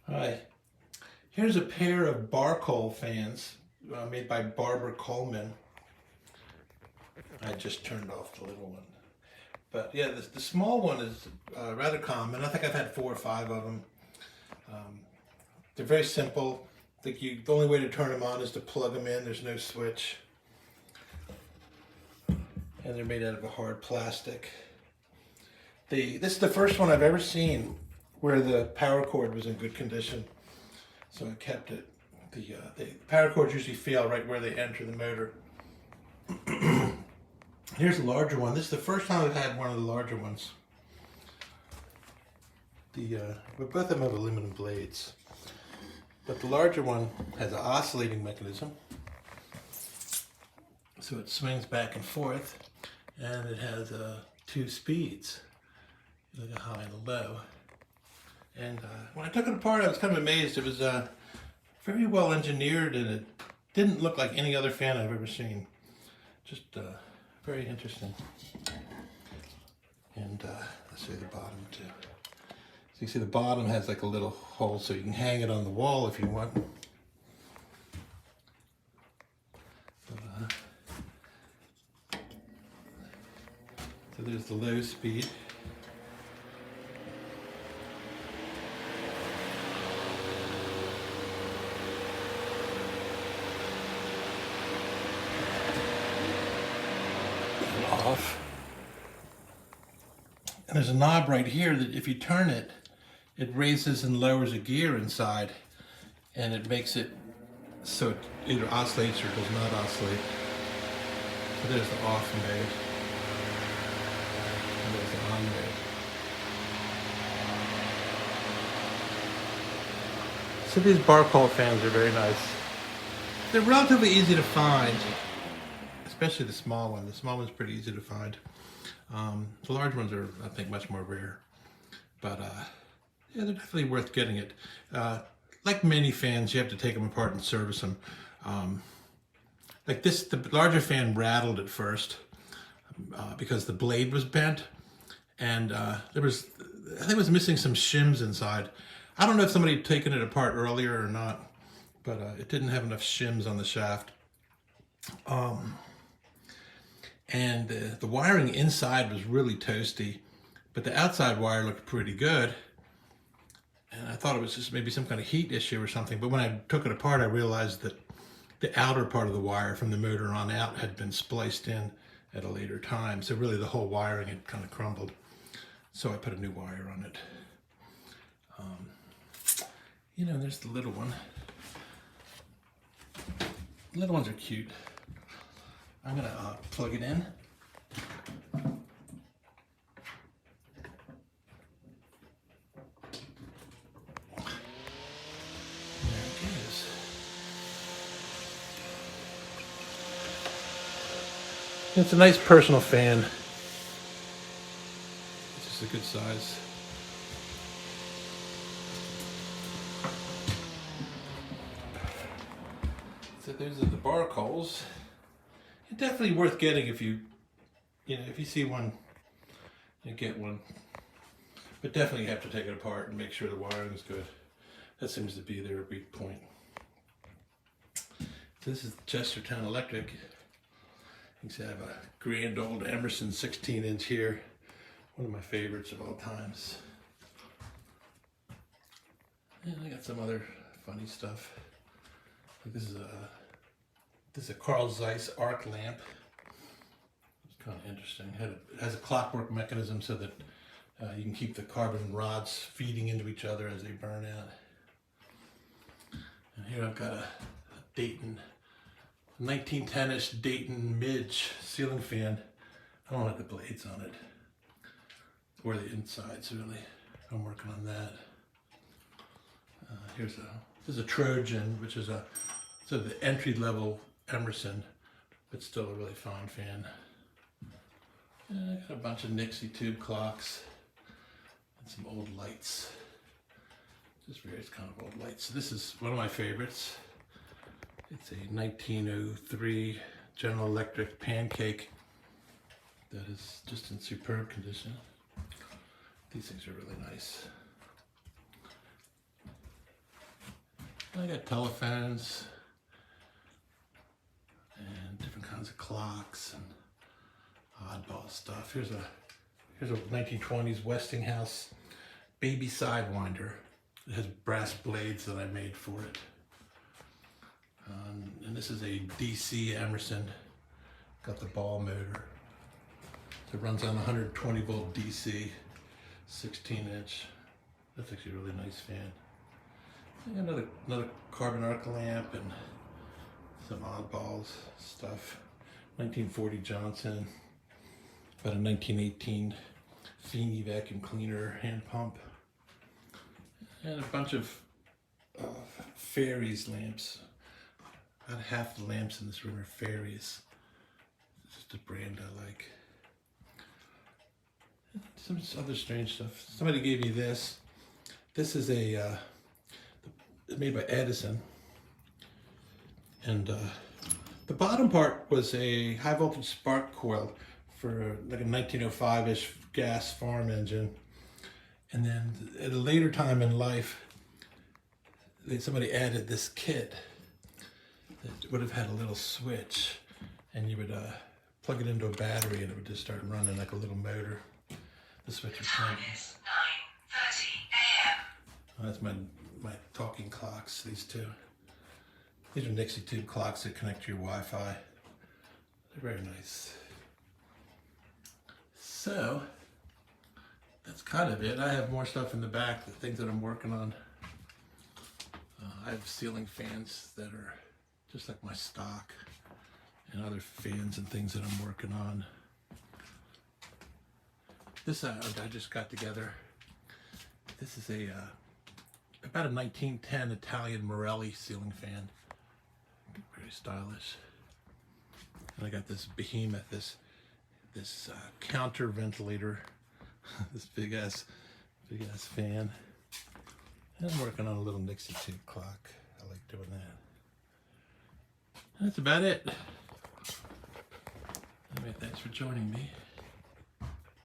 Hi, here's a pair of Barcol fans made by Barbara Coleman. I just turned off the little one. But yeah, the small one is rather common. I think I've had 4 or 5 of them. They're very simple. I think the only way to turn them on is to plug them in. There's no switch. And they're made out of a hard plastic. This is the first one I've ever seen where the power cord was in good condition. So I kept it. The power cords usually fail right where they enter the motor. Here's a larger one. This is the first time I've had one of the larger ones. Both of them have aluminum blades, but the larger one has an oscillating mechanism, so it swings back and forth, and it has 2 speeds, like a high and a low. And when I took it apart, I was kind of amazed. It was very well engineered, and it didn't look like any other fan I've ever seen. Just very interesting. And let's show you the bottom too. So you see the bottom has like a little hole, so you can hang it on the wall if you want. So there's the low speed. Off. And there's a knob right here that if you turn it, it raises and lowers a gear inside, and it makes it so it either oscillates or does not oscillate. So there's the off mode, and there's the on mode. So these Barcol fans are very nice. They're relatively easy to find, especially the small one. The small one's pretty easy to find. The large ones are, I think, much more rare. But yeah, they're definitely worth getting it. Like many fans, you have to take them apart and service them. Like this, the larger fan rattled at first because the blade was bent, and I think it was missing some shims inside. I don't know if somebody had taken it apart earlier or not, but it didn't have enough shims on the shaft. And the wiring inside was really toasty, but the outside wire looked pretty good. And I thought it was just maybe some kind of heat issue or something, but when I took it apart, I realized that the outer part of the wire from the motor on out had been spliced in at a later time. So really the whole wiring had kind of crumbled. So I put a new wire on it. There's the little one. The little ones are cute. I'm gonna plug it in. There it goes. It's a nice personal fan. It's just a good size. So those are the Barcols. It's definitely worth getting if you see one, you get one. But definitely you have to take it apart and make sure the wiring is good. That seems to be their weak point. So this is Chestertown Electric. You can have a grand old Emerson 16-inch here. One of my favorites of all times. And I got some other funny stuff. This is a Carl Zeiss arc lamp. It's kind of interesting. It has a clockwork mechanism so that you can keep the carbon rods feeding into each other as they burn out. And here I've got a Dayton, 1910-ish Dayton Midge ceiling fan. I don't like the blades on it, or the insides really. I'm working on that. This is a Trojan, which is so the entry-level Emerson, but still a really fine fan. And I got a bunch of Nixie tube clocks and some old lights. Just various kind of old lights. So this is one of my favorites. It's a 1903 General Electric pancake that is just in superb condition. These things are really nice. I got telephones and different kinds of clocks and oddball stuff. Here's a 1920s Westinghouse baby sidewinder. It has brass blades that I made for it. And this is a DC Emerson. Got the ball motor. So it runs on 120 volt DC, 16 inch. That's actually a really nice fan. I got another carbon arc lamp and some oddballs stuff. 1940 Johnson. About a 1918 Feeney vacuum cleaner hand pump. And a bunch of Fairies lamps. About half the lamps in this room are Fairies. It's just a brand I like. Some other strange stuff. Somebody gave me this. This is made by Edison. And the bottom part was a high voltage spark coil for like a 1905-ish gas farm engine. And then at a later time in life, somebody added this kit that would have had a little switch, and you would plug it into a battery and it would just start running like a little motor. The switch was time is 9:30 a.m. Oh, that's my talking clocks, these two. These are Nixie tube clocks that connect to your Wi-Fi. They're very nice. So, that's kind of it. I have more stuff in the back, the things that I'm working on. I have ceiling fans that are just like my stock, and other fans and things that I'm working on. This I just got together. This is about a 1910 Italian Morelli ceiling fan. Very stylish. And I got this behemoth, this counter ventilator, this big ass fan. And I'm working on a little Nixie tube clock. I like doing that. That's about it. Anyway, thanks for joining me.